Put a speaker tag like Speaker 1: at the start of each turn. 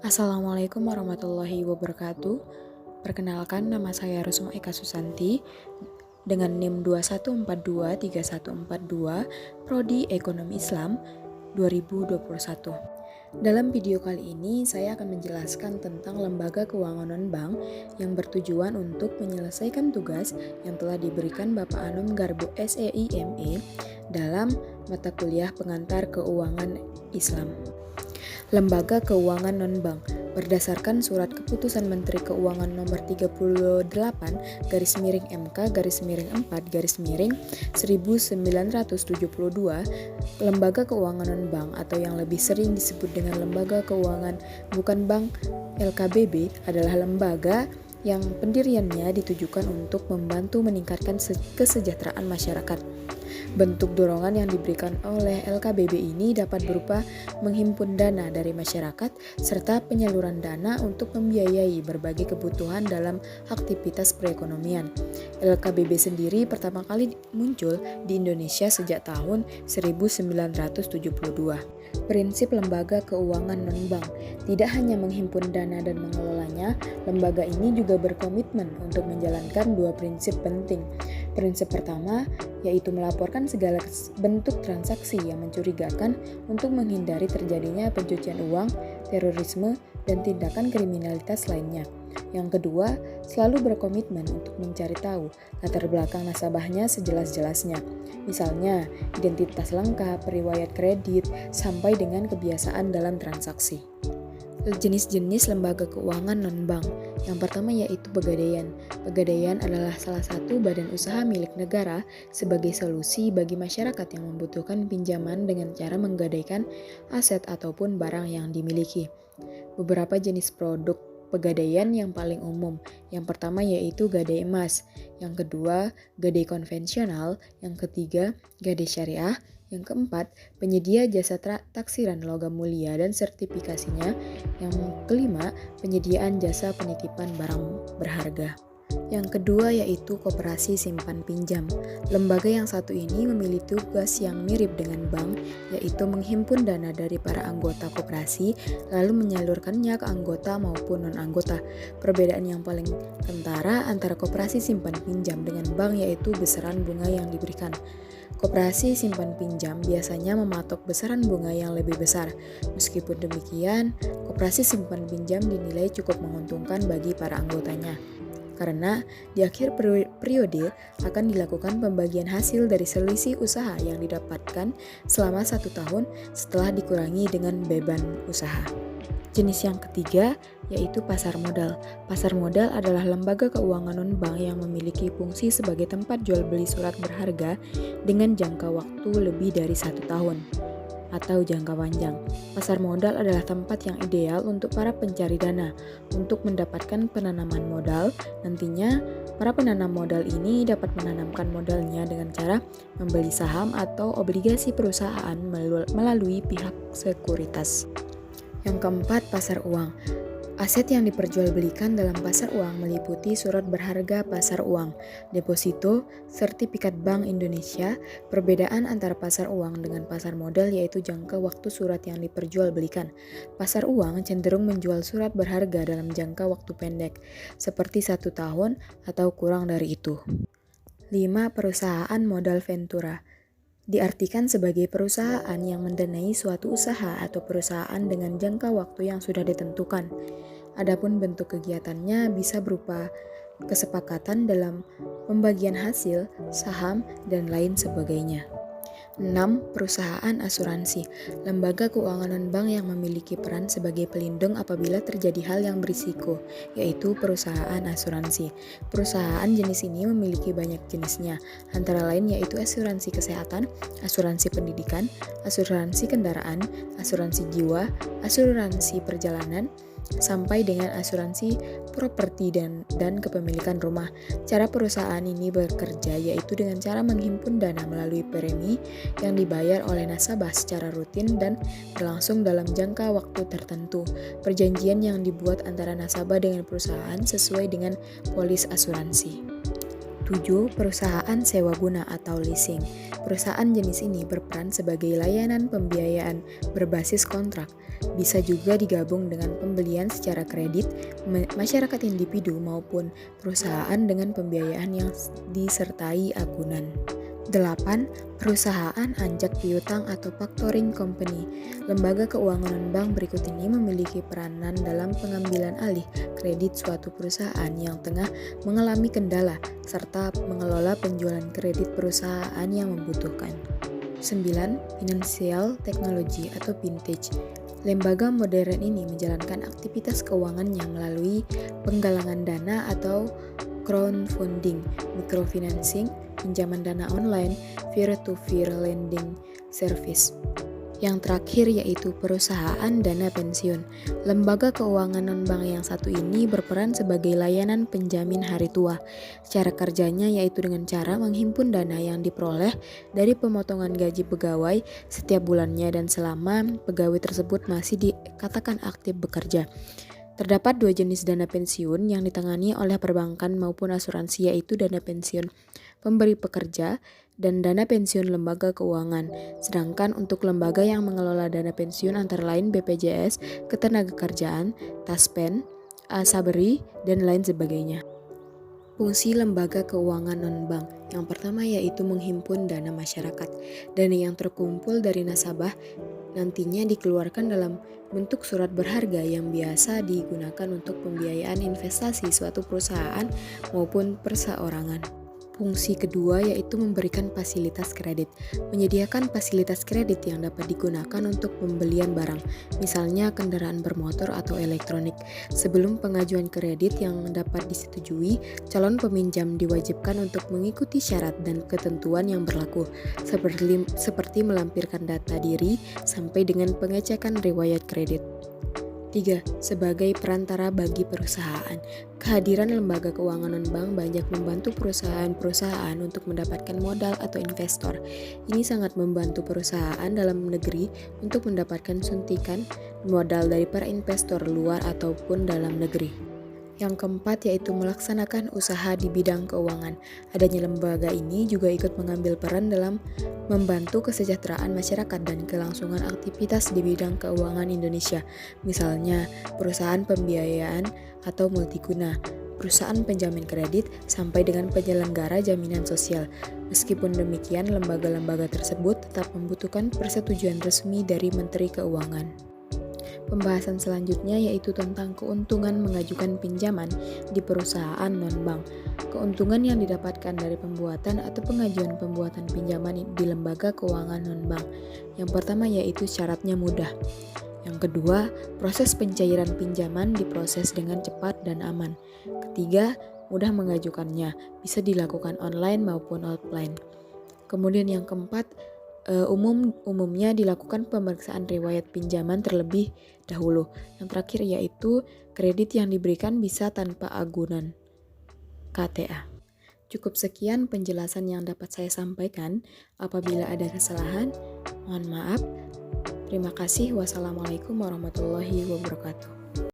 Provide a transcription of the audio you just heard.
Speaker 1: Assalamualaikum warahmatullahi wabarakatuh. Perkenalkan, nama saya Rusma Eka Susanti dengan NIM 21423142 Prodi Ekonomi Islam 2021. Dalam video kali ini, saya akan menjelaskan tentang lembaga keuangan non-bank yang bertujuan untuk menyelesaikan tugas yang telah diberikan Bapak Anum Garbo SEIME dalam mata kuliah pengantar keuangan Islam. Lembaga keuangan non-bank berdasarkan Surat Keputusan Menteri Keuangan Nomor 38 garis miring MK garis miring 4 garis miring 1972, lembaga keuangan non-bank atau yang lebih sering disebut dengan lembaga keuangan bukan bank LKBB adalah lembaga yang pendiriannya ditujukan untuk membantu meningkatkan kesejahteraan masyarakat. Bentuk dorongan yang diberikan oleh LKBB ini dapat berupa menghimpun dana dari masyarakat serta penyaluran dana untuk membiayai berbagai kebutuhan dalam aktivitas perekonomian. LKBB sendiri pertama kali muncul di Indonesia sejak tahun 1972. Prinsip lembaga keuangan non-bank tidak hanya menghimpun dana dan mengelolanya, lembaga ini juga berkomitmen untuk menjalankan dua prinsip penting. Prinsip pertama yaitu melaporkan segala bentuk transaksi yang mencurigakan untuk menghindari terjadinya pencucian uang, terorisme, dan tindakan kriminalitas lainnya. Yang kedua, selalu berkomitmen untuk mencari tahu latar belakang nasabahnya sejelas-jelasnya. Misalnya, identitas lengkap, riwayat kredit, sampai dengan kebiasaan dalam transaksi. Jenis-jenis lembaga keuangan non-bank. Yang pertama yaitu Pegadaian. Pegadaian adalah salah satu badan usaha milik negara sebagai solusi bagi masyarakat yang membutuhkan pinjaman dengan cara menggadaikan aset ataupun barang yang dimiliki. Beberapa jenis produk Pegadaian yang paling umum. Yang pertama yaitu gadai emas, yang kedua gadai konvensional, yang ketiga gadai syariah, yang keempat penyedia jasa taksiran logam mulia dan sertifikasinya, yang kelima penyediaan jasa penitipan barang berharga. Yang kedua yaitu Koperasi Simpan Pinjam. Lembaga yang satu ini memiliki tugas yang mirip dengan bank, yaitu menghimpun dana dari para anggota koperasi lalu menyalurkannya ke anggota maupun non-anggota. Perbedaan yang paling kentara antara Koperasi Simpan Pinjam dengan bank yaitu besaran bunga yang diberikan. Koperasi simpan pinjam biasanya mematok besaran bunga yang lebih besar. Meskipun demikian, koperasi simpan pinjam dinilai cukup menguntungkan bagi para anggotanya. Karena di akhir periode akan dilakukan pembagian hasil dari selisih usaha yang didapatkan selama 1 tahun setelah dikurangi dengan beban usaha. Jenis yang ketiga yaitu pasar modal. Pasar modal adalah lembaga keuangan non-bank yang memiliki fungsi sebagai tempat jual beli surat berharga dengan jangka waktu lebih dari 1 tahun atau jangka panjang. Pasar modal adalah tempat yang ideal untuk para pencari dana untuk mendapatkan penanaman modal. Nantinya, para penanam modal ini dapat menanamkan modalnya dengan cara membeli saham atau obligasi perusahaan melalui pihak sekuritas. Yang keempat, pasar uang. Aset yang diperjualbelikan dalam pasar uang meliputi surat berharga pasar uang, deposito, sertifikat Bank Indonesia. Perbedaan antara pasar uang dengan pasar modal yaitu jangka waktu surat yang diperjualbelikan. Pasar uang cenderung menjual surat berharga dalam jangka waktu pendek, seperti 1 tahun atau kurang dari itu. 5. Perusahaan modal ventura. Diartikan sebagai perusahaan yang mendanai suatu usaha atau perusahaan dengan jangka waktu yang sudah ditentukan. Adapun bentuk kegiatannya bisa berupa kesepakatan dalam pembagian hasil, saham, dan lain sebagainya. 6. Perusahaan asuransi. Lembaga keuangan non-bank yang memiliki peran sebagai pelindung apabila terjadi hal yang berisiko, yaitu perusahaan asuransi. Perusahaan jenis ini memiliki banyak jenisnya, antara lain yaitu asuransi kesehatan, asuransi pendidikan, asuransi kendaraan, asuransi jiwa, asuransi perjalanan, sampai dengan asuransi properti dan kepemilikan rumah. Cara perusahaan ini bekerja yaitu dengan cara menghimpun dana melalui premi yang dibayar oleh nasabah secara rutin dan berlangsung dalam jangka waktu tertentu. Perjanjian yang dibuat antara nasabah dengan perusahaan sesuai dengan polis asuransi. 7. Perusahaan sewa guna atau leasing. Perusahaan jenis ini berperan sebagai layanan pembiayaan berbasis kontrak. Bisa juga digabung dengan pembelian secara kredit masyarakat individu maupun perusahaan dengan pembiayaan yang disertai agunan. 8. Perusahaan anjak piutang atau factoring company. Lembaga keuangan non-bank berikut ini memiliki peranan dalam pengambilan alih kredit suatu perusahaan yang tengah mengalami kendala serta mengelola penjualan kredit perusahaan yang membutuhkan. 9. Financial Technology atau Vintage. Lembaga modern ini menjalankan aktivitas keuangannya melalui penggalangan dana atau crowdfunding, microfinancing, pinjaman dana online, peer-to-peer lending service. Yang terakhir yaitu perusahaan dana pensiun. Lembaga keuangan non-bank yang satu ini berperan sebagai layanan penjamin hari tua. Cara kerjanya yaitu dengan cara menghimpun dana yang diperoleh dari pemotongan gaji pegawai setiap bulannya dan selama pegawai tersebut masih dikatakan aktif bekerja. Terdapat dua jenis dana pensiun yang ditangani oleh perbankan maupun asuransi, yaitu dana pensiun pemberi pekerja dan dana pensiun lembaga keuangan. Sedangkan untuk lembaga yang mengelola dana pensiun antara lain BPJS, Ketenagakerjaan, Taspen, Asabri, dan lain sebagainya. Fungsi lembaga keuangan non-bank yang pertama yaitu menghimpun dana masyarakat. Dana yang terkumpul dari nasabah nantinya dikeluarkan dalam bentuk surat berharga yang biasa digunakan untuk pembiayaan investasi suatu perusahaan maupun perseorangan. Fungsi kedua yaitu memberikan fasilitas kredit. Menyediakan fasilitas kredit yang dapat digunakan untuk pembelian barang, misalnya kendaraan bermotor atau elektronik. Sebelum pengajuan kredit yang dapat disetujui, calon peminjam diwajibkan untuk mengikuti syarat dan ketentuan yang berlaku, seperti melampirkan data diri sampai dengan pengecekan riwayat kredit. 3. Sebagai perantara bagi perusahaan. Kehadiran lembaga keuangan non-bank banyak membantu perusahaan-perusahaan untuk mendapatkan modal atau investor. Ini sangat membantu perusahaan dalam negeri untuk mendapatkan suntikan modal dari para investor luar ataupun dalam negeri. Yang keempat yaitu melaksanakan usaha di bidang keuangan. Adanya lembaga ini juga ikut mengambil peran dalam membantu kesejahteraan masyarakat dan kelangsungan aktivitas di bidang keuangan Indonesia. Misalnya, perusahaan pembiayaan atau multiguna, perusahaan penjamin kredit, sampai dengan penyelenggara jaminan sosial. Meskipun demikian, lembaga-lembaga tersebut tetap membutuhkan persetujuan resmi dari Menteri Keuangan. Pembahasan selanjutnya yaitu tentang keuntungan mengajukan pinjaman di perusahaan non-bank. Keuntungan yang didapatkan dari pembuatan atau pengajuan pembuatan pinjaman di lembaga keuangan non-bank. Yang pertama yaitu syaratnya mudah. Yang kedua, proses pencairan pinjaman diproses dengan cepat dan aman. Ketiga, mudah mengajukannya, bisa dilakukan online maupun offline. Kemudian yang keempat, umumnya dilakukan pemeriksaan riwayat pinjaman terlebih dahulu. Yang terakhir yaitu kredit yang diberikan bisa tanpa agunan KTA. Cukup sekian penjelasan yang dapat saya sampaikan. Apabila ada kesalahan, mohon maaf. Terima kasih. Wassalamualaikum warahmatullahi wabarakatuh.